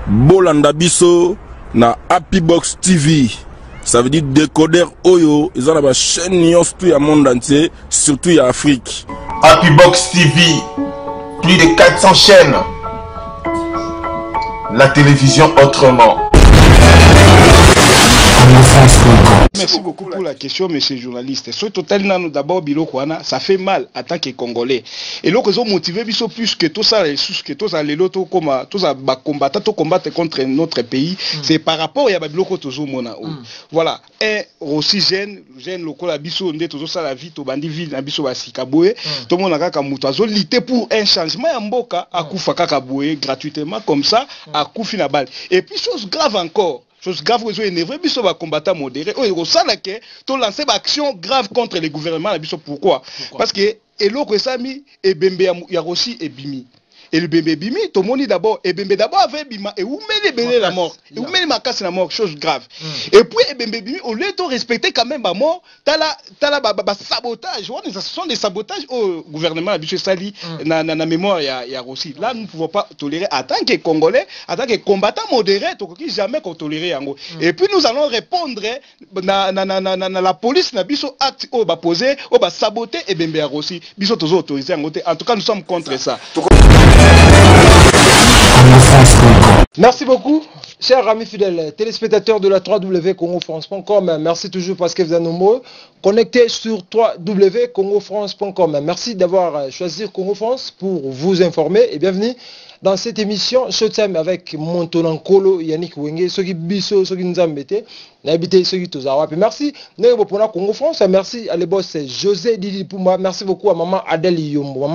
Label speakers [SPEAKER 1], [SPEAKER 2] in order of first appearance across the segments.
[SPEAKER 1] Bolanda biso na Happy Box TV. Ça veut dire décodeur Oyo. Ils ont la chaîne News tout le monde entier, surtout en Afrique.
[SPEAKER 2] Happy Box TV, plus de 400 chaînes. La télévision autrement.
[SPEAKER 3] Merci beaucoup pour la question, monsieur journaliste. Ce total, d'abord, ça fait mal en tant que Congolais. Et là, ils ont motivé plus que tout ça, que tout ça, les lotos, comme tout ça, combattre contre notre pays. C'est par rapport à Babiloko Tozomona. Voilà. Et aussi, jeune local, Abisso, on dit tout ça, la vie, au bandi ville, Abisso, Basikaboé. Tout le monde a Kamutazo, lutter pour un changement en Boka, à Koufaka Kaboué, gratuitement, comme ça, à Koufinabal. Et puis, chose grave encore. Chose grave, ils ont énervé, ils sont combattants modérés. Ils ont lancé une action grave contre les gouvernements. Pourquoi? Parce que, et l'autre, Sami, et Bembe Yarosi et Bimi. Et le bébé Bimi, tout le monde d'abord, et Bembe d'abord avait Bima, et où met les bébés la mort, et où met les macasses la mort, chose grave. Et puis, et Bembe Bimi, au lieu de respecter quand même la mort, t'as la sabotage, ce sont des sabotages au gouvernement, habitué Sali, na mémoire, il y a aussi. Là, nous ne pouvons pas tolérer, en tant que Congolais, en tant que combattants modérés, jamais qu'on tolérer en gros. Et puis, nous allons répondre, la police, na biso acte, au bas posé, au bas saboter, et Bembe aussi, biso tous autorisés en côté. En tout cas, nous sommes contre ça.
[SPEAKER 4] Merci beaucoup, chers amis fidèles téléspectateurs de la 3W-CongoFrance.com. Merci toujours parce que vous êtes nombreux. Connectés sur 3W-CongoFrance.com. Merci d'avoir choisi Congo France pour vous informer et bienvenue dans cette émission Showtime avec Montonankolo Yannick Wenge, ceux qui biso, ceux qui nous embêtent, n'habitez ceux qui tous à merci. Pour Congo France, merci à les boss José Didi Puma, merci beaucoup à maman Adèle Yombo,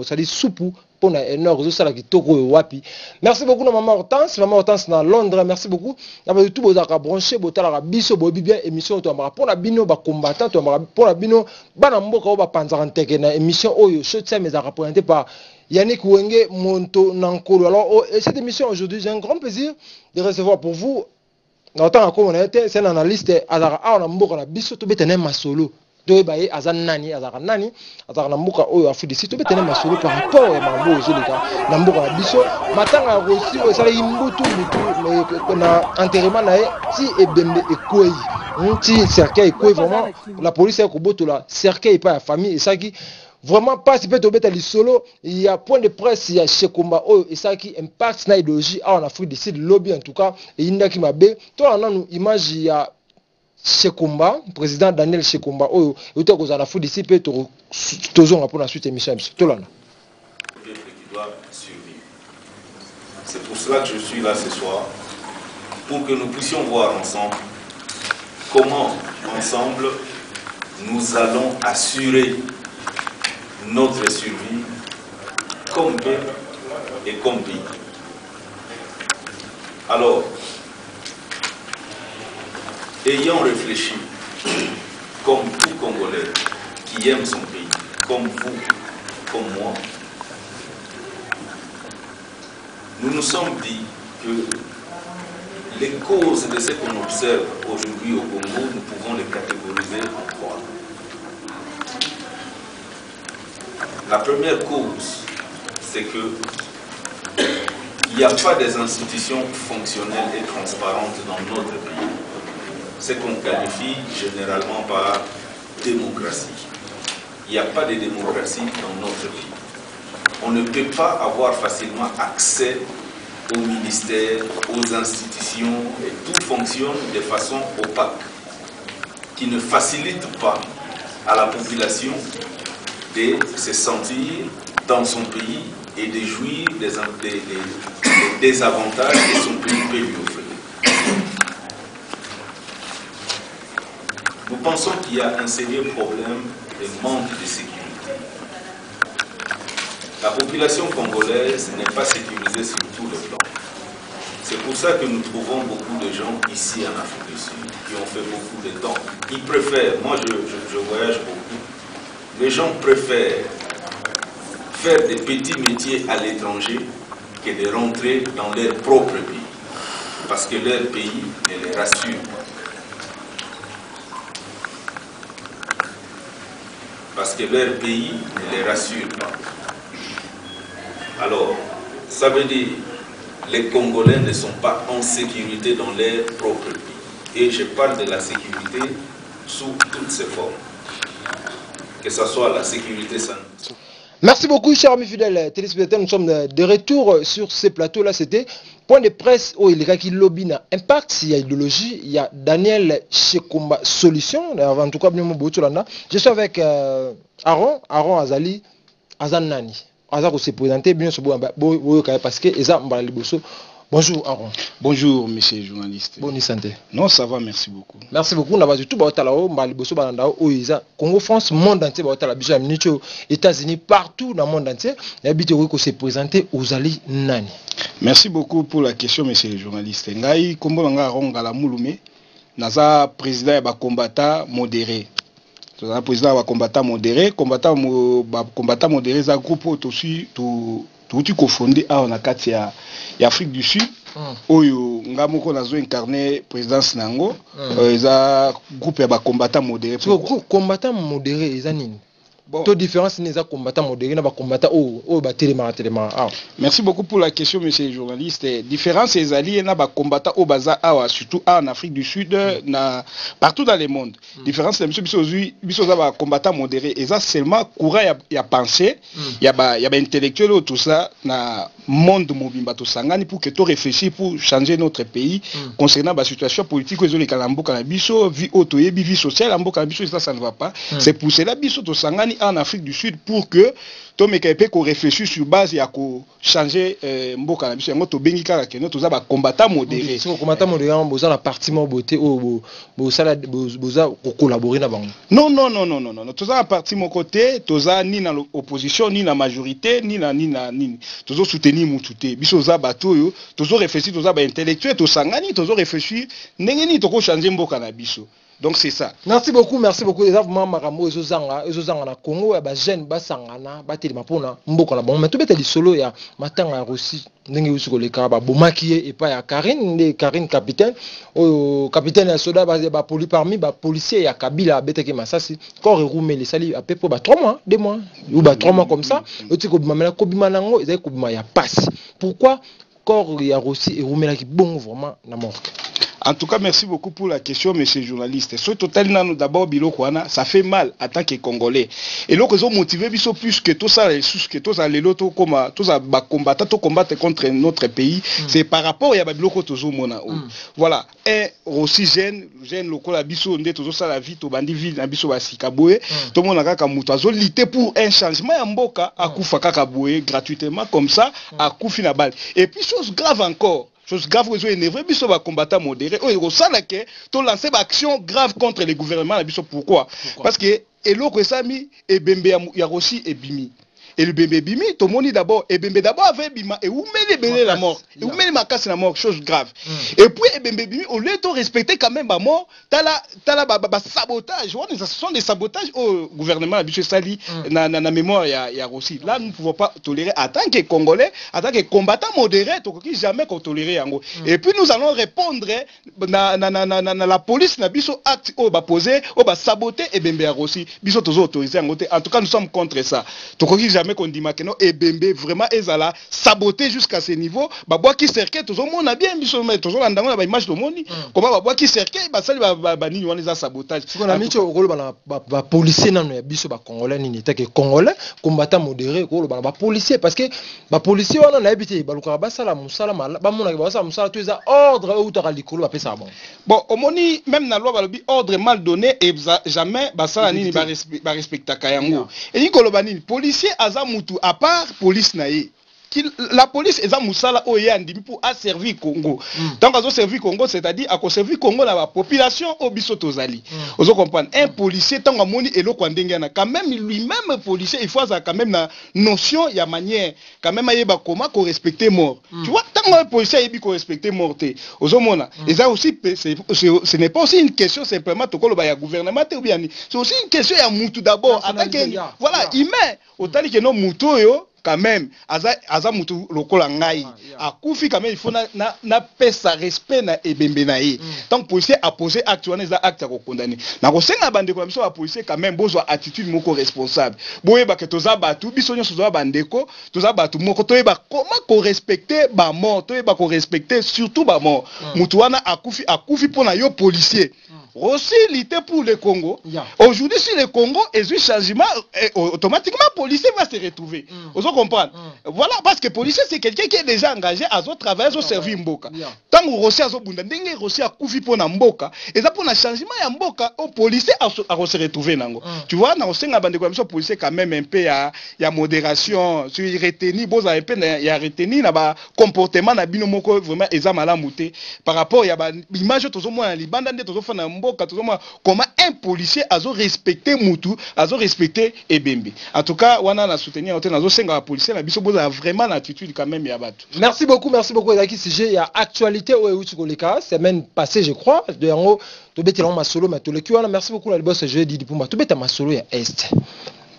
[SPEAKER 4] ça dit soupou. Pour la énorme, ça qui toko wapi. Merci beaucoup à maman Hortense dans Londres, merci beaucoup. Avec tout vos branché, botala biso bobi bien émission pour la bino ba combattant, pour la bino banamboka ba panzaranteke na émission Oyo Showtime est représenté par Yannick Wenge Montonankolo. Alors cette émission aujourd'hui, j'ai un grand plaisir de recevoir pour vous. C'est un analyste Azara Mboka na biso to betene masolo. Doyebaye azanani azanani azana mbuka oyo afudisi to betene masolo par rapport à mambo ozolika na mbuka na biso matanga aussi osala imbutu na enterrement na ti ebembe ekoi ti cercueil ekoi vraiment la police a koboto la cercueil pas la famille et ça qui vraiment pas si peut tomber lisolo il y a point de presse il y a Shekomba oyo et ça qui impact na idéologie en Afrique du Sud lobby en tout cas et inda qui mabe to na image il y a Shekomba, président Daniel Shekomba, oh, il était aux Anafou d'ici, peut toujours pour la suite émission.
[SPEAKER 5] Qui doit survivre. C'est pour cela que je suis là ce soir, pour que nous puissions voir ensemble comment, ensemble, nous allons assurer notre survie comme peuple et comme pays. Alors, ayant réfléchi, comme tout Congolais qui aime son pays, comme vous, comme moi, nous nous sommes dit que les causes de ce qu'on observe aujourd'hui au Congo, nous pouvons les catégoriser en trois. La première cause, c'est que il n'y a pas des institutions fonctionnelles et transparentes dans notre pays. Ce qu'on qualifie généralement par démocratie. Il n'y a pas de démocratie dans notre pays. On ne peut pas avoir facilement accès aux ministères, aux institutions, et tout fonctionne de façon opaque, qui ne facilite pas à la population de se sentir dans son pays et de jouir des avantages que son pays peut lui offrir. Nous pensons qu'il y a un sérieux problème de manque de sécurité. La population congolaise n'est pas sécurisée sur tous les plans. C'est pour ça que nous trouvons beaucoup de gens ici en Afrique du Sud qui ont fait beaucoup de temps. Ils préfèrent, moi je voyage beaucoup, les gens préfèrent faire des petits métiers à l'étranger que de rentrer dans leur propre pays. Parce que leur pays ne les rassure pas. Parce que leur pays ne les rassure pas. Alors, ça veut dire les Congolais ne sont pas en sécurité dans leur propre pays. Et je parle de la sécurité sous toutes ses formes. Que ce soit la sécurité sanitaire.
[SPEAKER 4] Merci beaucoup, chers amis fidèles téléspectateurs. Nous sommes de retour sur ces plateaux-là. C'était point de presse où il y a qui lobby na impact, il y a idéologie, il y a Daniel Chekumba Solution. En tout cas, je suis avec Aaron Azali Azanani. Azako se présenter bien sur parce que Eza Mbaliboso. Bonjour Aaron.
[SPEAKER 3] Bonjour monsieur journaliste.
[SPEAKER 4] Bonne santé.
[SPEAKER 3] Non, ça va, merci beaucoup.
[SPEAKER 4] Merci beaucoup. On a tout Congo, France, monde entier, États-Unis, partout dans le monde entier. Il se présenter aux alliés Nani.
[SPEAKER 3] Merci beaucoup pour la question, monsieur le journaliste. Ngai Kombo Aaron Galamouloumé, naza président et combattant modéré. Le président va combattant modéré, combattant modéré, c'est un groupe aussi tout cofondé à Onakati à Afrique du Sud. Oyo ngamoko nazo incarné présidence nango, un groupe ya combattant modéré.
[SPEAKER 4] Combattant modéré, ils nini? Toute différence n'est pas combattant modéré, n'a pas combattant téléma.
[SPEAKER 3] Merci beaucoup pour la question, monsieur le journaliste. Différence les alliés n'a pas combattant au baza surtout en Afrique du Sud, partout dans le monde. Différence c'est monsieur biso za combattant modéré et ça seulement courant y a pensé, y a intellectuel tout ça na monde mobimba to sangani pour que tu réfléchis pour changer notre pays concernant la situation politique les kalambo kanabiso vie otoyebi vie sociale ambo kanabiso ça ne va pas. C'est pour cela biso to sangani en Afrique du Sud pour que Tom qu'on réfléchisse sur base et à changer mboka na biso yango to bengi kaka que nous za ba combattant modéré.
[SPEAKER 4] Si combattant modéré on boza na parti mo boté o bosala boza collaborer na bango.
[SPEAKER 3] Non, toza na parti mon côté, toza ni na l'opposition ni na majorité ni tozo soutenir mututé. Biso za bato yo, tozo réfléchir toza ba intellectuel to sangani tozo réfléchir ndenge ni to ko changer mboka na biso. Donc c'est ça.
[SPEAKER 4] Merci beaucoup. Les avons makambo ezozanga na Congo ya ba jeune basangana batelema pona mboka na bon. Mais tout bete solo ya matanga ya Russie ndenge usuko le kaba bomaki et pas ya Karine capitaine capitaine ya soda ba poli parmi ba policier ya Kabila beteke Masasi corps roumé les sali à peu près 3 mois 2 mois ou 3 mois comme ça otiko bimamela ko bimanango ezai ko bima ya passe. Pourquoi corps ya Russie et roumé la ki bon vraiment na mort.
[SPEAKER 3] En tout cas, merci beaucoup pour la question, monsieur le journaliste. Ce total, d'abord, ça fait mal en tant que Congolais. Et là, ils ont motivé plus que tout ça, que tout ça, les lotos, comme tout ça, combattre contre notre pays, c'est par rapport à Babiloko Tozo Mona. Voilà. Et aussi, jeune local, la biso, on dit tout ça, la vie, au bandi ville, la biso, à Sikaboué, tout le monde a kakamoutazo, lutter pour un changement en Mboka, à Koufa Kakaboué, gratuitement, comme ça, à Koufinabal. Et puis, chose grave encore. Chose grave, ils ont énervé, ils sont combattants modérés. Ils ont lancé une action grave contre les gouvernements. Pourquoi? Parce que, et l'autre, ça mis, et Bembe Yarosi et Bimi. Et le bébé Bimi, tout le monde d'abord, et Bembe d'abord avait Bima, et où met les bébés la mort, et où met les macasses la mort, chose grave. Et puis, et Bembe Bimi, au lieu de respecter quand même la mort, t'as la sabotage, ce sont des sabotages au gouvernement, à Bichou Sali, na mémoire, il y a aussi. Là, nous ne pouvons pas tolérer, en tant que Congolais, en tant que combattants modérés, jamais qu'on tolérer. Et puis, nous allons répondre, la police, na Bichou acte, poser, saboter, et Bembe aussi, Bichou toujours autorisé. En tout cas, nous sommes contre ça. Jamais qu'on dit que non et Bembe vraiment ezala saboté jusqu'à ce niveau babwa qui cerquait tout le monde a bien biso mais toujours dans la image de monde comment babwa qui cerquait ba sali ba nini wana za sabotage
[SPEAKER 4] ce qu'on a mis au rôle ba policier nan ya biso ba congolais nini te que congolais combattant modéré ko ba policier parce que ba policier wana na habité ba luka ba sala musala ba mona ba sala musala tu za ordre ou ta likolo ba pesa
[SPEAKER 3] bon omoni même na loi ba lobi ordre mal donné et jamais ba sala nini ba respecta kayango et ni koloba nini policier aza mutu à part police naïe la police est un moussala oyandimi pour servir Congo. Tant qu'on servir Congo, c'est-à-dire à servir Congo la population au bisotozali. Vous comprenez? Un policier tant qu'on moni et l'okwandengana quand même lui-même policier il faut ça quand même la notion il y a manière quand même ayeba comment qu'on respecter mort. Tu vois tant qu'on policier il qu'on respecter mort. Vous mona et ça aussi ce n'est pas aussi une question simplement to kolo ba ya gouvernement ou bien c'est aussi une question ya mutu d'abord en tant que voilà humain autant que non mutu yo quand même aza mutu lokola ngai akufi quand même il faut na pesa respect na ebembe na ye donc policier a posé acte wana eza acte ko condamner na ko senga bandeko biso ba policier quand même bozwa attitude moko responsable boyeba ke toza batu biso nyonso toza bandeko toza batu moko toyeba comment ko respecter ba mort toyeba ko respecter surtout ba mort mutu wana akufi pona yo policier aussi lutter pour le Congo. Aujourd'hui, si le Congo est un changement, automatiquement, le policier va se retrouver. Vous comprenez? Voilà, parce que le policier, c'est quelqu'un qui est déjà engagé à son travail, à son service Mboka. Tant que Rossi a son bunda, dengue Rossi a koufi pour Mboka, et ça pour un changement à Mboka, au policier a se retrouver. Tu vois, dans le policier, quand même un peu, il y a modération, sur retenir, il y a retenir, il y a comportement, il y a binomoko, vraiment, ils ont mal à mouter. Par rapport, il y a l'image, tout le monde, il y a comment un policier a respecté Moutou, a respecté Ebembe. En tout cas, on a soutenu la policier, la vraiment l'attitude quand même.
[SPEAKER 4] Merci beaucoup. Ezaki sujet, il y a actualité au Eutukoleka, semaine passée, je crois. De en haut, tu bêtes ma solo, mais tu le kiwana. Merci beaucoup, la boss, je dis pour moi. Tu bêtes ma solo, il y a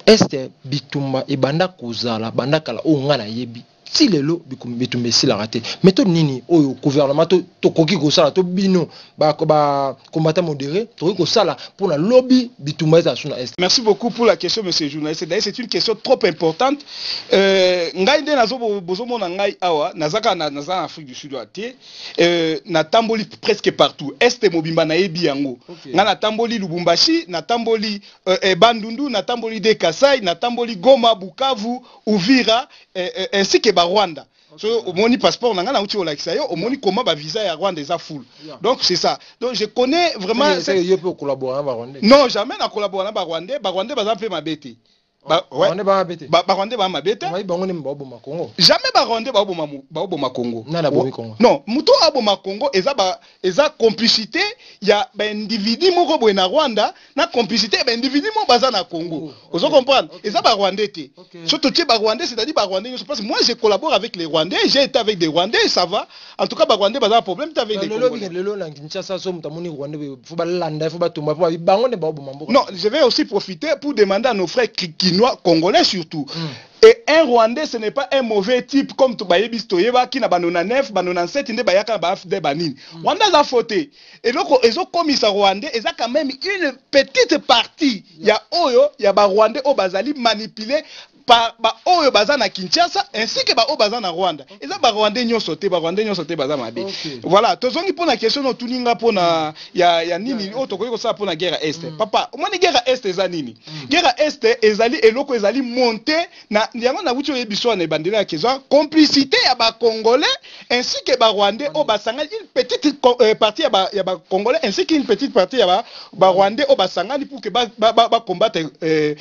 [SPEAKER 4] Est Bitumba et Banda Kozala, Banda Kala, Ongana Yebi. Si les lots bitumbe si la raté méthode nini au gouvernement to koki ko sala to bino ba combattant modéré to ko sala pour la lobby bitumba za suna est.
[SPEAKER 3] Merci beaucoup pour la question monsieur le journaliste. D'ailleurs c'est une question trop importante. Ngai nde nazo bozomo na ngai awa nazaka na Afrique du Sud até na tamboli presque partout est mobimba na yebi yango. Nga na tamboli Lubumbashi, na tamboli Bandundu, na tamboli de Kasai, na tamboli Goma, Bukavu, Uvira ainsi que Rwanda. So au moni passeport nanga na uti o lakisa yo au moni comment ba visa ya Rwanda eza full. Donc c'est ça. Donc je connais vraiment
[SPEAKER 4] c'est yo peut collaborer avec Rwanda.
[SPEAKER 3] Non, jamais na collaborer avec Rwanda, Rwanda baza pe mabete.
[SPEAKER 4] Rwanda ba mabete.
[SPEAKER 3] Rwanda ba mabete.
[SPEAKER 4] Ba bango ne ba boma Congo.
[SPEAKER 3] Jamais Rwanda ba boma Congo.
[SPEAKER 4] Na bomi Congo.
[SPEAKER 3] Non, muto aboma Congo eza complicité ya ba individu moko boye na Rwanda na complicité ba individu moko baza na Congo. Vous comprenez? Eza ba Rwanda té. Surtout ba Rwanda, c'est-à-dire ba Rwanda, je pense moi je collabore avec les Rwandais, j'ai été avec des Rwandais, ça va. En tout cas ba Rwanda baza un problème avec des Congolais. Non, je vais aussi profiter pour demander à nos frères kinois, congolais surtout. Et un Rwandais, ce n'est pas un mauvais type comme Toubayebi Stoyeba qui n'a pas 9, 7, il n'a pas de banine. Rwanda a fauté. Et donc, ils ont commis ça Rwandais, ils ont quand même une petite partie. Il y a Oyo, il y a Rwandais au Bazali manipulé par Oyo Bazana Kinshasa ainsi que Oyo Bazana Rwanda. Ils ont Rwandais nyo sauté, Bazana Mabe. Voilà, tous ceux qui posent la question, nous tuninga pour na ya nini, autre que ça pour la guerre est. Papa, moi la guerre est ezanini. Guerre est ezali et loko ezali monter na yango na wuti yebiso na bandela kezo complicité ya ba congolais ainsi que ba rwandais au basanga une petite partie ya ba congolais ainsi qu'une petite partie ya ba rwandais au basanga pour que ba combattre est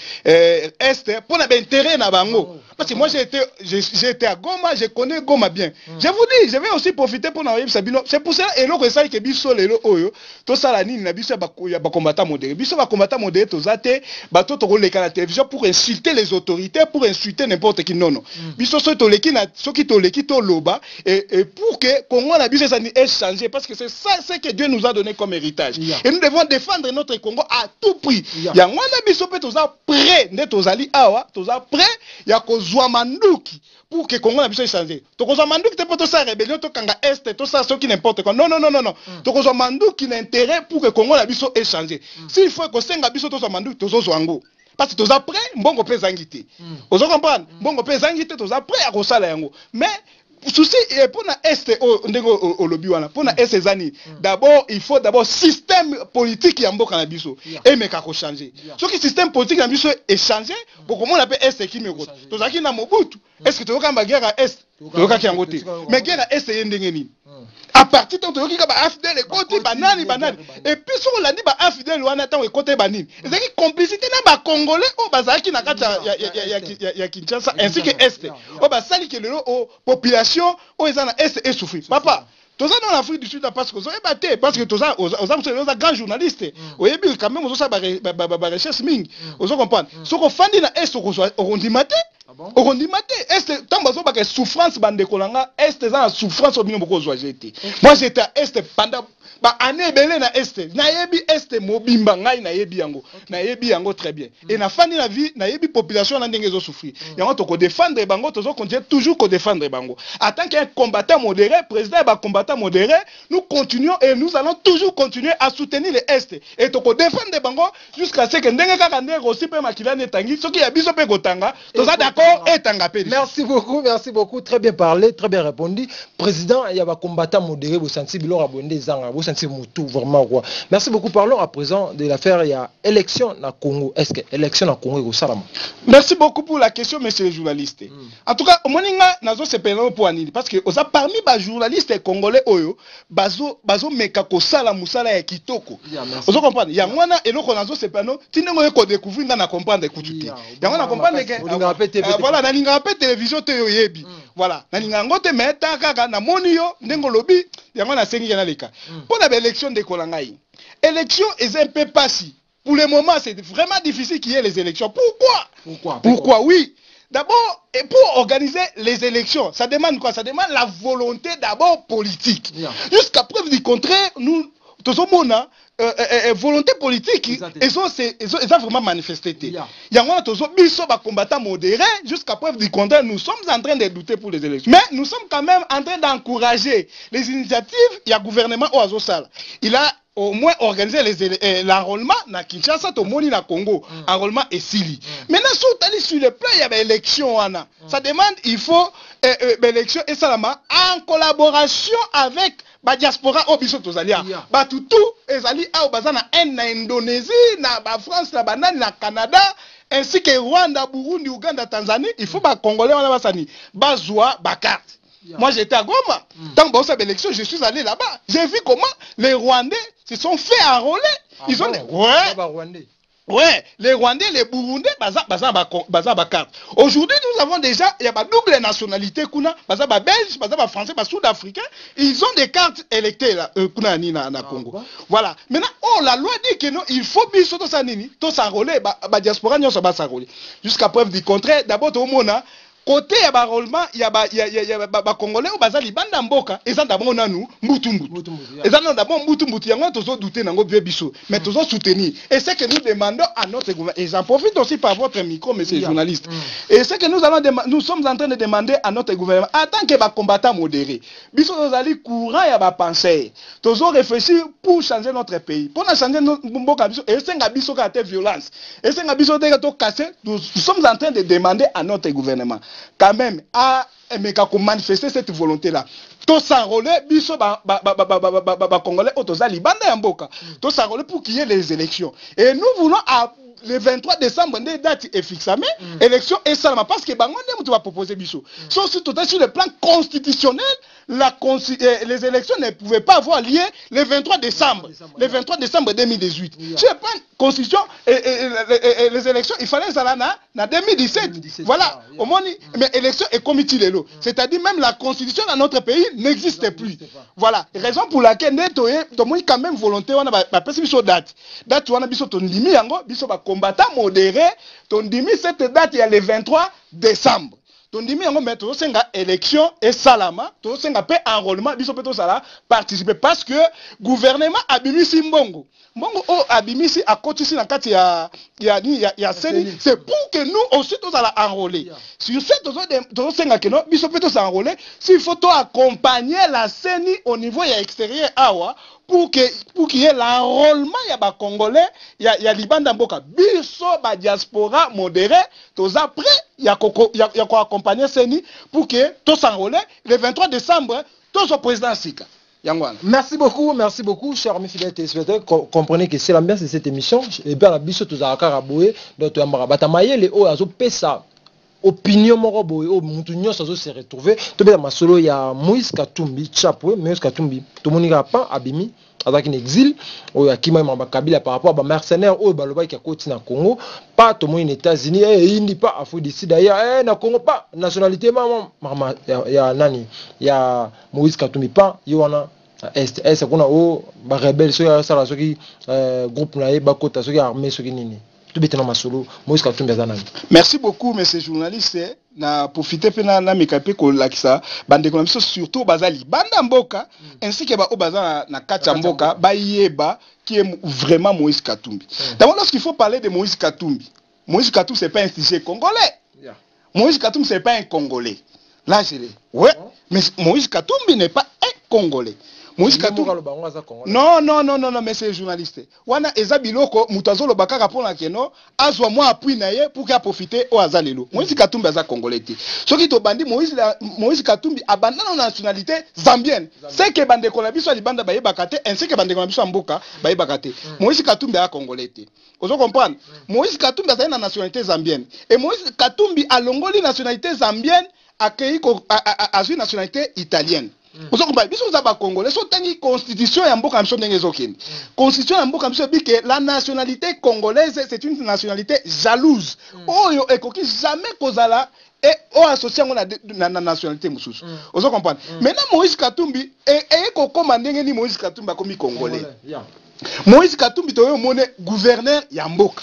[SPEAKER 3] pour na intérêt na bango parce que moi j'ai été à Goma, je connais Goma bien. Je vous dis, je vais aussi profiter pour na Sabino. C'est pour ça et loko esali que biso lelo oyo to sala nini na biso ya ba combattant modéré. Biso ba combattant modéré to zate ba to koleka na télévision pour insulter les autorités, pour insulter n'importe qui. Non. Biso so to leki na soki to leki to loba et pour que Congo na biso ça ait changé parce que c'est ça ce que Dieu nous a donné comme héritage. Et nous devons défendre notre Congo à tout prix. Ya ngwana biso pe to za prêt ne to zali awa, to za prêt ya ko zwa manduki pour que Congo na biso changé. To ko zwa manduki te pour to sa rébellion to kanga est to sa soki n'importe quoi. Non. To ko zwa manduki l'intérêt pour que Congo na biso ait changé. S'il faut que senga biso to zwa manduki to zo zwango. Parce que tous après mbongo pe zangité. Vous comprenez? Mbongo pe zangité tous après à kosala yango. Mais souci pour na est ndego au lobby wana pour na est zani. D'abord il faut d'abord système politique ya mboka na biso et meka ko changer. Ce qui système politique na biso est changé pour comment on appelle est qui me ko. Tous aki na Mobutu. Est-ce que tu veux guerre à est? Tu veux qu'à côté. Mais guerre à est yendenge ni. À partir de ton qui ba afidèle les côté banani et puis sur on l'a dit ba afidèle wana tant et côté banini. C'est qui complicité na ba congolais au bazaki na kata ya Kinshasa ainsi que est. Au ba sali que le population au ezana est et souffrir. Papa tous dans l'Afrique du Sud parce que vous avez battu parce que tous aux grands journalistes au début quand même vous avez recherche ming vous comprenez ce qu'on fait na est on dit maté on dit maté est tant bazo ba souffrance bande kolanga est ça souffrance au bino boko zo jeté moi j'étais à est pendant ba ane belé na este na yebi este mobimba ngai na yebi yango très bien et na fani la vie na yebi population na ndenge zo souffrir yango to ko défendre bango to zo continuer toujours ko défendre bango en tant qu'un combattant modéré président ba combattant modéré nous continuons et nous allons toujours continuer à soutenir les est et to ko défendre bango jusqu'à ce que ndenge kaka ndenge aussi pe makila netangi soki ya biso pe kotanga to za d'accord etanga pe.
[SPEAKER 4] Merci beaucoup, très bien parlé, très bien répondu. Président, il y a un combattant modéré, vous sentez bilor abondé zanga, vous sentez moutou vraiment quoi. Merci beaucoup. Parlons à présent de l'affaire il y a élection na Congo. Est-ce que élection na Congo au Salama?
[SPEAKER 3] Merci beaucoup pour la question, monsieur le journaliste. En tout cas, moninga nazo se pena pour anili parce que oza parmi ba journalistes congolais oyo bazo meka ko sala musala ya kitoko. Ozo comprendre? Ya mwana eloko nazo se pena tinengo ko découvrir na comprendre écouter. Ya mwana comprendre que voilà na linga pe télévision te yebi. Voilà, na linga ngote meta kaka na moni yo ndengo lobi ya mwana sengi na leka. Pour la élection de Kolangai. Élection est un peu passé. Pour le moment, c'est vraiment difficile qu'il y ait les élections. Pourquoi? Oui. D'abord, et pour organiser les élections, ça demande quoi? Ça demande la volonté d'abord politique. Jusqu'à preuve du contraire, nous, tous les volonté politique, ils ont vraiment manifesté. Il y a des combattants modérés, jusqu'à preuve du contraire, nous sommes en train de douter pour les élections. Mais nous sommes quand même en train d'encourager les initiatives. Il y a le gouvernement Oazosal. Il a au moins organiser l'enrôlement na Kinshasa, au Moni na Congo, enrôlement et Sili. Maintenant, sur le plan, il y a l'élection. Ça demande, il faut l'élection et Salama en collaboration avec la diaspora au biso tozalia. Tout ezali au bazana na Indonésie, na France, na banane, na Canada, ainsi que Rwanda, Burundi, Uganda, Tanzanie. Il faut ba Congolais on a basani, bazwa ba carte. Moi j'étais à Goma, tant que cette élection, je suis allé là-bas. J'ai vu comment les Rwandais se sont fait enrôler. Ils ont ouais, les Rwandais, les Burundais, baza carte. Aujourd'hui, nous avons déjà, il y a pas double nationalité, kuna, baza belge, baza français, baza sud-africain, ils ont des cartes électées là, kuna ni na Congo. Voilà. Maintenant, la loi dit que non, il faut bien surtout ça nini, tout s'enrôler, diaspora n'y va s'enrôler. Jusqu'à preuve du contraire, d'abord au mona. Côté ya ba enrôlement, il y a ba Congolais ou baza libanda mboka, et ça d'abord nanu mbutu. Et ça d'abord mbutu, yango tozo douter nango vieux biso, mais tozo soutenir. Et c'est que nous demandons à notre gouvernement, et j'en profite aussi par votre micro, monsieur journaliste. Et c'est que nous sommes en train de demander à notre gouvernement, en tant que ba combattant modéré, biso tozali courant ya ba pensée, tozo réfléchir pour changer notre pays. Pour changer notre mboka biso, et c'est nga biso ka te violence. Et c'est nga biso te casser, nous sommes en train de demander à notre gouvernement quand même à manifester cette volonté là. Tout s'enrôler biso congolais autozali banda ya mboka. Tout s'enrôler pour qu'il y ait les élections. Et nous voulons le 23 décembre, des dates est fixée, mais élection est seulement parce que Bango ne va proposer biso. Sauf sur le plan constitutionnel, les élections ne pouvaient pas avoir lieu le 23 décembre. Le 23 décembre 2018. Je prends constitution et les élections, il fallait ça là en 2017. Voilà. Au moins, mais élection est comité de l'eau. C'est-à-dire même la constitution dans notre pays n'existe plus. Voilà. Raison pour laquelle nous avons quand même volonté, on a pas biso date. Date on a biso ton limi yango, biso ba combattant modéré, ton dimi cette date il y a le 23 décembre. Ton dimi yango mais to senga élection et salama, to senga pe enrôlement, biso pe to sala participer parce que gouvernement abimisi mbongo. Mbongo o abimisi à côté ici na kati ya seni, c'est pour que nous aussi tous allons enrôler. Sur ce to senga que non, biso pe to s'enrôler, s'il faut to accompagner la seni au niveau ya extérieur awa pour qu'il y ait l'enrôlement, il y a des Congolais, il y a Libanda Mboka, biso ba diaspora modéré, tous après, il y a quoi accompagner Seni pour que tout s'enrôle le 23 décembre, tout au président Sika.
[SPEAKER 4] Merci beaucoup, chers amis fidèles téléspectateurs. Comprenez que c'est l'ambiance de cette émission. Et bien, la biso tous à Karaboué, d'autres Batamaye, les hauts azo pesa. Opinion moko boy o mutu nyonso azo se retrouver to be masolo ya Moïse Katumbi Chapwe Moïse Katumbi to monika pa abimi avec un exil o ya kima mamba Kabila par rapport à ba mercenaires o baloba ki akoti na Congo pas to moine États-Unis indi pas Afrique du Sud d'ailleurs na Congo pas nationalité mama ya nani ya Moïse Katumbi pas yona est kuna o ba rebelle so ya sala soki groupe na ye ba kota soki armée soki nini tout bêtement masolo Moïse Katumbi azanami.
[SPEAKER 3] Merci beaucoup monsieur journaliste na profiter pe na mekape ko lakisa bande ko biso surtout bazali banda mboka ainsi que ba o bazana na kati mboka ba yeba qui est vraiment Moïse Katumbi. D'abord lorsqu'il faut parler de Moïse Katumbi c'est pas un sujet congolais. Moïse Katumbi c'est pas un Congolais. Là je l'ai. Ouais, mais Moïse Katumbi n'est pas un Congolais. Moïse Katumbi. Non, mais c'est journaliste. Wana ezabiloko mutazolo bakaka pona keno azwa moi appui na ye pour qu'il profiter au azalelo. Moïse Katumbi aza Congolais. Ce qui to bandi Moïse Katumbi abandonne la nationalité zambienne. C'est que bande ko na biso libanda baye bakate ainsi que bande ko na biso mboka baye bakate. Moïse Katumbi a Congolais. Vous comprenez? Moïse Katumbi a une nationalité zambienne et Moïse Katumbi a longoli nationalité zambienne accueilli à une nationalité italienne. Vous comprenez? Biso za ba Congolais so tangi constitution ya mboka mso ndenge ezokende. Constitution ya mboka mso bi que la nationalité congolaise c'est une nationalité jalouse. Oyo ekoki jamais kozala et o associé na nationalité mususu. Vous comprenez? Maintenant Moïse Katumbi et ko komandenge ni Moïse Katumbi akomi Congolais. Moïse Katumbi toyo mone gouverneur ya mboka.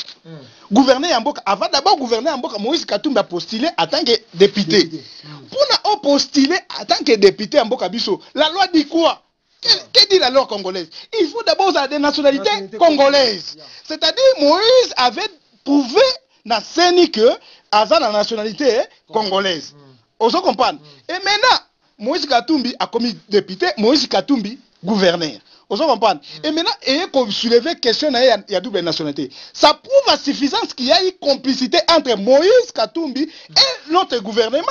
[SPEAKER 3] Gouverneur ya mboka avant d'abord gouverneur ya mboka Moïse Katumbi a postulé en tant que député. Pour na postuler en tant que député ya mboka biso, la loi dit quoi? Que dit la loi congolaise? Il faut d'abord avoir des nationalités congolaises. C'est-à-dire Moïse avait prouvé na scène que aza la nationalité congolaise. On se comprend. Et maintenant Moïse Katumbi a commis député, Moïse Katumbi gouverneur. On se comprend. Et maintenant, et qu'on soulève question, il y a double nationalité. Ça prouve à suffisance qu'il y a une complicité entre Moïse Katumbi et notre gouvernement.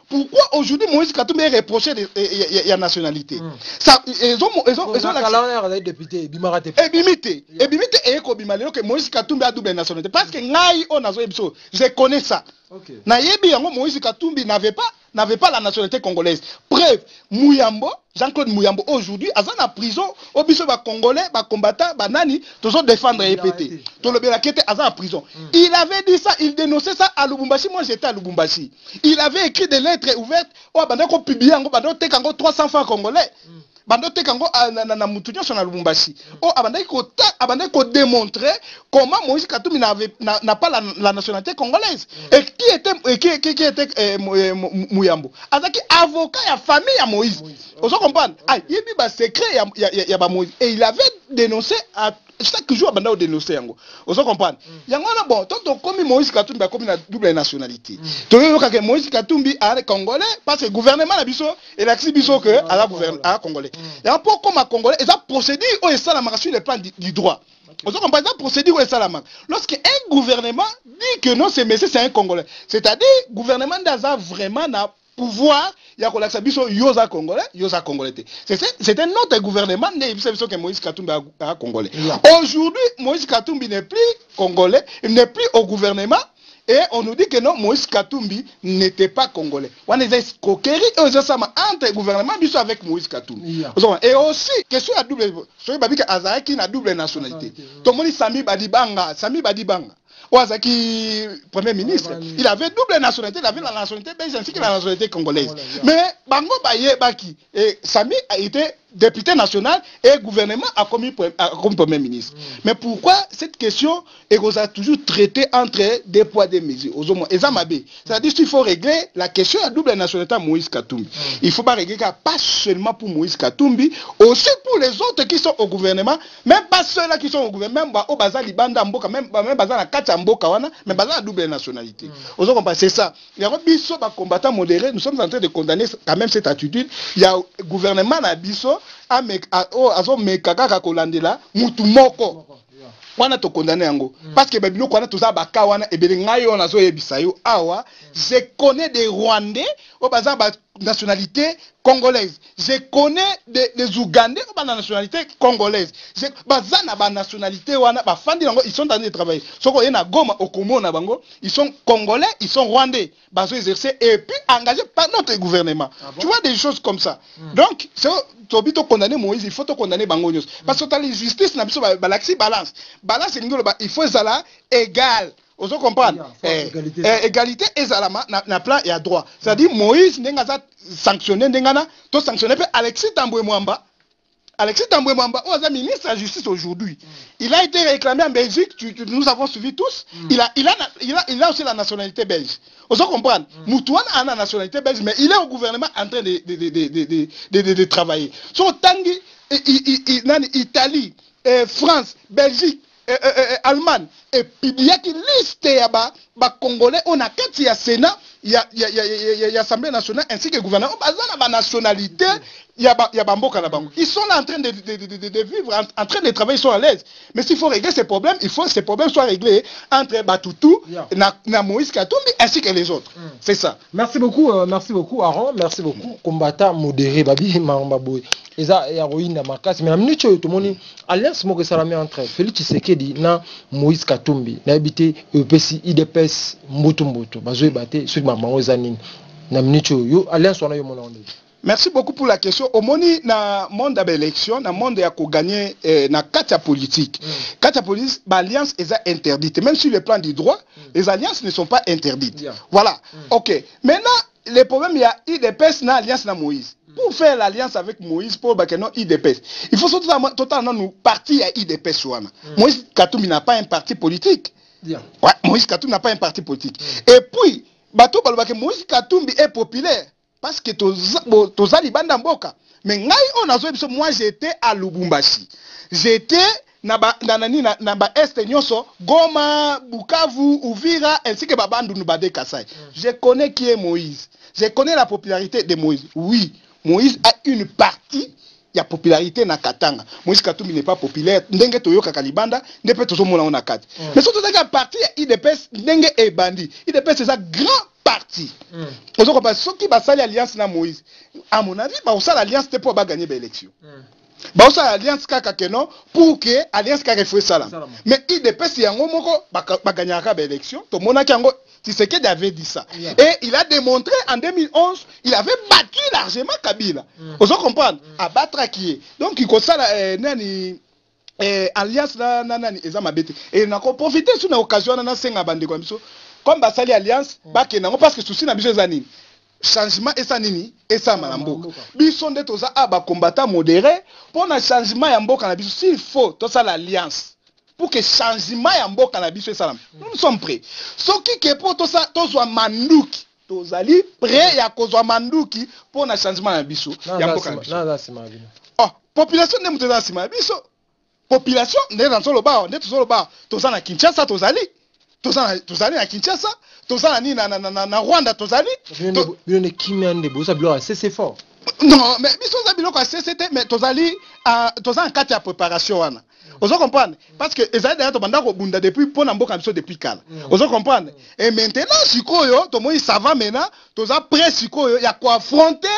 [SPEAKER 3] Pourquoi aujourd'hui Moïse Katumbi est reproché de la nationalité? Ça, ils ont la
[SPEAKER 4] député,
[SPEAKER 3] Ebimité et que Moïse Katumbi a double nationalité. Parce que je connais ça. Moïse Katumbi n'avait pas la nationalité congolaise. Preuve, Mouyambo, Jean-Claude Mouyambo, aujourd'hui, à la prison, au biso ba Congolais, ba combattant, ba nani, toujours défendre et péter. Tout le bien à la prison. Il avait dit ça, il dénonçait ça à Lubumbashi. Moi, j'étais à Lubumbashi. Il avait écrit des lettres ouvertes. Oh, bandeko publié, bandeko 300 francs congolais. Bandeko tekango na mutunyo sur na Lubumbashi. Oh, bandeko démontrer comment Moïse Katumbi n'a pas la nationalité congolaise. Et qui était Mouyambo? Azaki avocat ya famille à Moïse. Vous comprenez? Ah, il y a un secret il y a Moïse. Et il avait dénoncé à chaque jour bandao dénoncé yango. Vous comprenez? Yango na bon, tant comme Moïse Katumbi a comme une double nationalité. To yo ka Moïse Katumbi a congolais parce que gouvernement na biso et la biso que à la gouvernement à congolais. Et un peu comme à congolais, ils ont procédé au ça la marche sur le plan du droit. Vous comprenez? Ils ont procédé au ça la marche. Lorsque un gouvernement dit que non c'est monsieur c'est un congolais. C'est-à-dire gouvernement d'Aza vraiment n'a pouvoir il y a kolaksa biso yoza congolais c'est un autre gouvernement que Moïse Katumbi a congolais. Aujourd'hui Moïse Katumbi n'est plus congolais, il n'est plus au gouvernement et on nous dit que non Moïse Katumbi n'était pas congolais. On est escroquerie entre gouvernement biso avec Moïse Katumbi. Et aussi question à double soyez babika azaki na double nationalité. Tomoni Sami Badibanga Ouazaki, Premier ministre, il avait double nationalité, il avait la nationalité belge ainsi que la nationalité congolaise. Mais Bango Baye Baki, et Sami a été député national et gouvernement a commis Premier ministre. Mais pourquoi cette question est toujours traitée entre des poids des mesures? C'est-à-dire qu'il faut régler la question à double nationalité à Moïse Katumbi. Il ne faut pas régler pas seulement pour Moïse Katumbi, aussi pour les autres qui sont au gouvernement, même pas ceux-là qui sont au gouvernement, même au Baza Libanda Mboka, même Baza la Kacha Mboka, mais Baza la double nationalité. C'est ça. Il y a un combattant modéré, nous sommes en train de condamner quand même cette attitude. Il y a un gouvernement à Bisso, azo mekaka kolandela mutu moko wana to condamner yango parce que babilo kwana toza baka wana ebele ngai on azo yebisa yo awa je connais des Rwandais au baza ba nationalité congolaise, je connais des Ougandais au ba nationalité congolaise, je baza na ba nationalité wana ba fandi yango ils sont en train de travailler soko yena Goma Okomo na bango ils sont congolais, ils sont rwandais bazo exercer et puis engagés par notre gouvernement. Tu vois des choses comme ça. Donc c'est Tobito condamner Moïse, il faut te condamner bango nyos parce que la justice na biso balaxi balance il faut ça égal. Vous comprenez? Égalité et Zalama na plan et à droit. C'est-à-dire Moïse n'est pas sanctionné, to sanctionné Alexis Tamboué Mwamba. Alexis Tambwe Mwamba, ministre de la Justice aujourd'hui, il a été réclamé en Belgique, nous avons suivi tous, il a aussi la nationalité belge. Vous comprenez? Moutouane a la nationalité belge, mais il est au gouvernement en train de travailler. So, Tanguy, Italie, France, Belgique, Allemagne, et puis il y a une liste de Congolais, on a 4 il y a Sénat, il y a Assemblée nationale ainsi que le gouvernement, on a nationalité, il y a Bamboka là-bas. Ils sont là en train de vivre, en train de travailler, ils sont à l'aise. Mais s'il faut régler ces problèmes, il faut que ces problèmes soient réglés entre Batutu, Moïse Katumbi ainsi que les autres. C'est ça.
[SPEAKER 4] Merci beaucoup Aaron, merci beaucoup. Combattant modéré, Babi Mambaboy. Eza héroïne Makas, mais amni tout le monde alliance mo que ça la met entre Félix Tshisekedi na Moïse Katumbi na habité EPC IDPS Mbutumbutu bazoe baté sur mamango zanini na mnicho yo alliance wana yo mona onde.
[SPEAKER 3] Merci beaucoup pour la question. Au moni na monde d'élection, na monde ya ko gagner na carte politique. Carte politique, l'alliance est interdite. Même sur le plan du droit, les alliances ne sont pas interdites. Voilà. OK. Maintenant, le problème il y a IDPS na alliance na Moïse. Pour faire l'alliance avec Moïse, pour Bakeno IDPS, il faut totalement nous partir à IDPS. Moïse Katumbi n'a pas un parti politique. Ouais, Moïse Katumbi n'a pas un parti politique. Et puis, Moïse Katumbi est populaire parce que Tozali Banda Mboka. Mais moi j'étais à Lubumbashi. J'étais na Est Nyoso, Goma, Bukavu, Uvira, ainsi que Babandu Nubade Kasai. Je connais qui est Moïse. Je connais la popularité de Moïse. Oui. Moïse a une partie de la popularité na Katanga. Moïse Katumbi n'est pas populaire. Ndenge Toyoka Kalibanda, ne peut toujours mon na kat. Mais surtout la partie IDPS Ndenge et Bandi. IDPS c'est un grand parti. Vous comprenez ceux qui basali alliance na Moïse. À mon avis, bah ça l'alliance c'était pour gagner l'élection. Bah ça l'alliance kaka keno pour que alliance kaka fait ça là. Mais IDPS yango moko ba gagnera l'élection. To mona kango Tshisekedi avait dit ça. Et il a démontré en 2011, il avait battu largement Kabila. Vous comprenez? À battre qui est. Donc il ça nani alliance nani ezama bete. Et n'a profité sur une occasion na senga bande comme ça. Comme basali alliance bakenango parce que souci na biso zanini. Changement et ça nini et ça malambo. Biso nde toza aba combattant modéré pour un changement ya mboka na biso s'il faut to ça l'alliance. Pour que changement ya mboka na biso salam. Nous sommes prêts. Soki ke pour to ça to zo manduki. Tozali prêt ya kozwa manduki pour un changement ya biso ya mboka na biso. Oh, population ne muteza sima biso. Population ne dans solo ba, ne solo ba. Toza na Kinshasa tozali. Tozali na Kinshasa, tozali ni na Rwanda tozali.
[SPEAKER 4] Bino kimia ndebo ça bilo c'est fort.
[SPEAKER 3] Non, mais biso za bilo kwa CCT mais tozali en carte ya préparation wana. Vous comprenez? Parce que ezali d'ailleurs tobanda ko bunda depuis pour na mboka biso depuis kala. Vous comprenez? Et maintenant sikoyo to moi ça va maintenant, toza prêt sikoyo ya ko affronter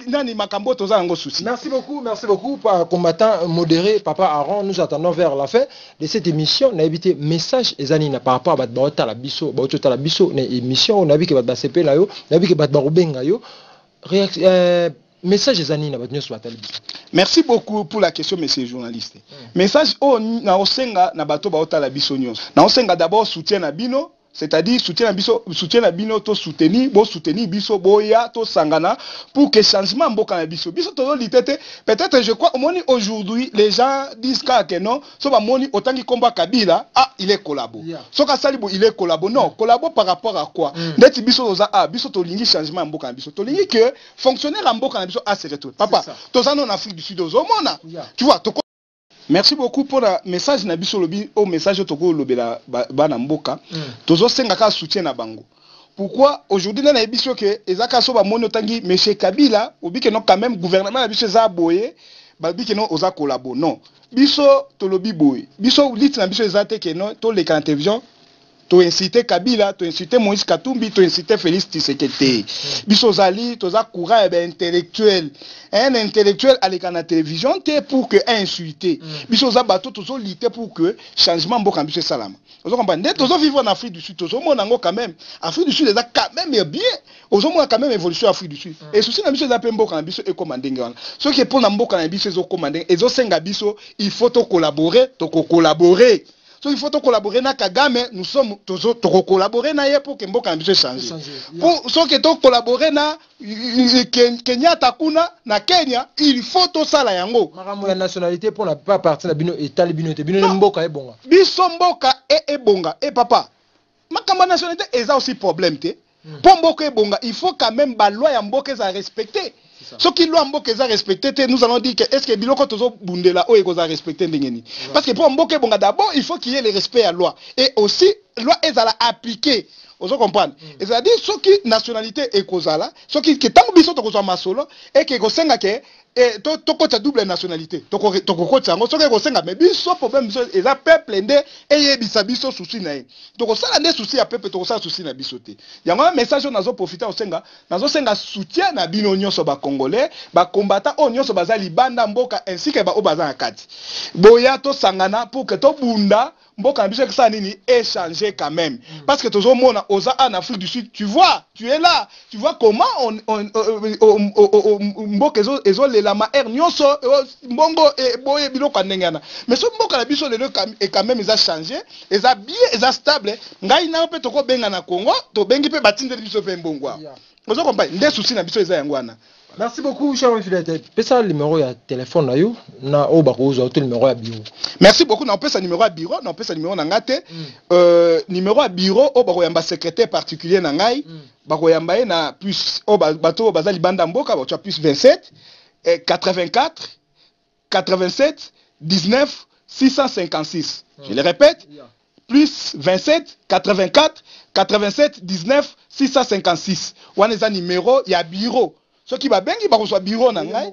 [SPEAKER 3] nani makambo toza ngo souci.
[SPEAKER 4] Merci beaucoup par combattant modéré papa Aaron. Nous attendons vers la fin de cette émission. On a évité message ezani na par rapport à batota la biso, batota la biso na émission on a vu que bat CP là yo, on a vu que bat barubenga yo. Message ezani na batnyo sur batali biso.
[SPEAKER 3] Merci beaucoup pour la question monsieur journaliste. Message na osenga na bato batota la biso nyos. Na osenga d'abord soutien na bino. C'est-à-dire soutien à bino to soutenir biso boya to sangana pour que changement mboka na biso to litete peut-être je crois aujourd'hui les gens disent que non so ba moni autant qui combat Kabila il est collabo so ka salibo il est collabo non collabo par rapport à quoi ndeti biso biso to lingi changement mboka na biso to lingi que fonctionnaire mboka na biso se retourne papa to ça en Afrique du Sud ozomona tu vois to. Merci beaucoup pour le message na biso lobi au message toko lobela bana mboka tozo senga ka soutien na bango. Pourquoi aujourd'hui na biso que ezaka so ba moni tangi monsieur Kabila obike non quand même gouvernement na biso za boye ba bike non oza collabo non biso to lobi boye biso lit na biso ezate que non to le can télévision to inciter Kabila to inciter Moïse Katumbi to inciter Félix Tshisekedi biso zali toza courant intellectuel un intellectuel à la télévision pour que insulter biso za bato tozo lutter pour que changement mboka biso salama vous comprenez tozo vivre en Afrique du Sud tozo mona ngo quand même Afrique du Sud est quand même bien ozo mona quand même évolution Afrique du Sud et souci na biso za pe mboka biso e commanding wana ce qui est pour na mboka na biso ezo commander ezo senga biso il faut to collaborer il faut collaborer na Kagame, nous sommes collaborer na ye pour que mboka biso changer. Pour ceux qui collaborer na Kenyatta kuna na Kenya, il faut tout ça la yango.
[SPEAKER 4] Makambo ya nationalité pour la pas partie na bino état bino te bino mboka e bonga.
[SPEAKER 3] Biso mboka e bonga et papa. Makambo nationalité est aussi problème te. Pour mboka e bonga, il faut quand même ba loi ya mboka za respecter. Ce qui loi mboka za respecter, nous allons dire que est-ce que biloko tozo bundela o eko za respecter ndengeni. Parce que pour mboka e bonga d'abord, il faut qu'il y ait le respect à loi et aussi loi est à la appliquer. Vous comprenez? C'est-à-dire ce qui nationalité est causala, ce qui est tant biso to kozwa masolo et que kosenga ke to kota double nationalité. To kota ngo soki kosenga mais biso problème biso eza peuple ndé et yebisa biso souci na ye. To kosala ndé souci ya peuple to kosala souci na biso te. Yango message nazo profiter osenga soutien na bino nyonso ba congolais, ba combattant o nyonso baza libanda mboka ainsi que ba o baza akati. Boya to sangana pour que to bunda mboka biso que ça nini échanger quand même parce que tozo mona oza en Afrique du Sud, tu vois, tu es là, tu vois comment mboka ezo la ma air nyonso mbongo e boye biloko ndengana mais so mboka la biso lelo et quand même ils a changé, ils a bien, ils a stable ngai na pe toko benga na Congo to bengi pe batindeli biso pe mbongwa ozo comprendre ndé souci na biso eza yangwana.
[SPEAKER 4] Merci beaucoup, cher fidèle. Pesa le numéro ya téléphone na yo na o bakozo auto numéro ya bureau.
[SPEAKER 3] Merci beaucoup. Na pesa numéro ya bureau, na pesa numéro na ngate. Numéro ya bureau o bako yamba secrétaire particulier na ngai. Bako yamba na plus o bato bazali banda mboka ba plus 27 84 87 19 656. Je le répète. Plus 27 84 87 19 656. Wana za numéro ya bureau. Ce qui va bien, il va recevoir bureau na ngai.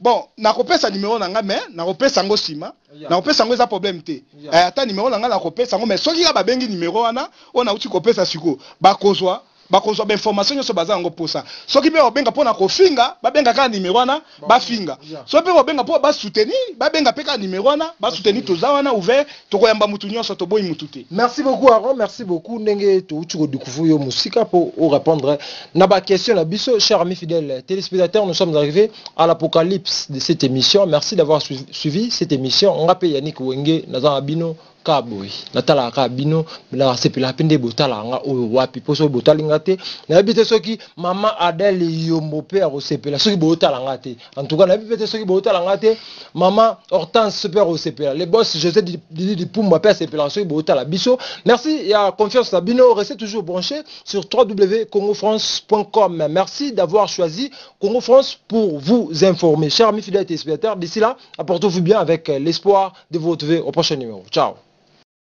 [SPEAKER 3] Bon, na kopesa numéro na ngai mais na kopesa ngo sima. Na kopesa ngo za problème te. Ata numéro na ngai na kopesa ngo mais ce qui va bengi numéro wana, on a uti kopesa siko. Ba kozwa ba information yo so baza ngo posa. Ce qui be obenga pona ko finga, ba benga ka numéro wana, ba finga. So pe obenga po ba soutenir, ba benga pe ka numéro wana, ba soutenir toza wana ouvert, to koyamba mutu nyonso to boyi mutu te.
[SPEAKER 4] Merci beaucoup Aaron, merci beaucoup ndenge to uti ko découvrir yo musika pour répondre na ba question na biso chers amis fidèles téléspectateurs, nous sommes arrivés à l'apocalypse de cette émission. Merci d'avoir suivi cette émission. On rappelle Yannick Wenge na bino Kaboy natala ka bino na sepela pende botala nga o wapi poso botalinga te na bité soki mama Adèle Yombo pe a sepela soki botala nga te en tout cas na bité soki botala nga te mama Hortense super au sepela les boss José Didi Pumba pe a sepela soki botala biso. Merci et à confiance na bino, restez toujours branchés sur www.congofrance.com. Merci d'avoir choisi Congo France pour vous informer chers amis fidèles téléspectateurs. D'ici là, apportez-vous bien avec l'espoir de vous retrouver au prochain numéro. Ciao.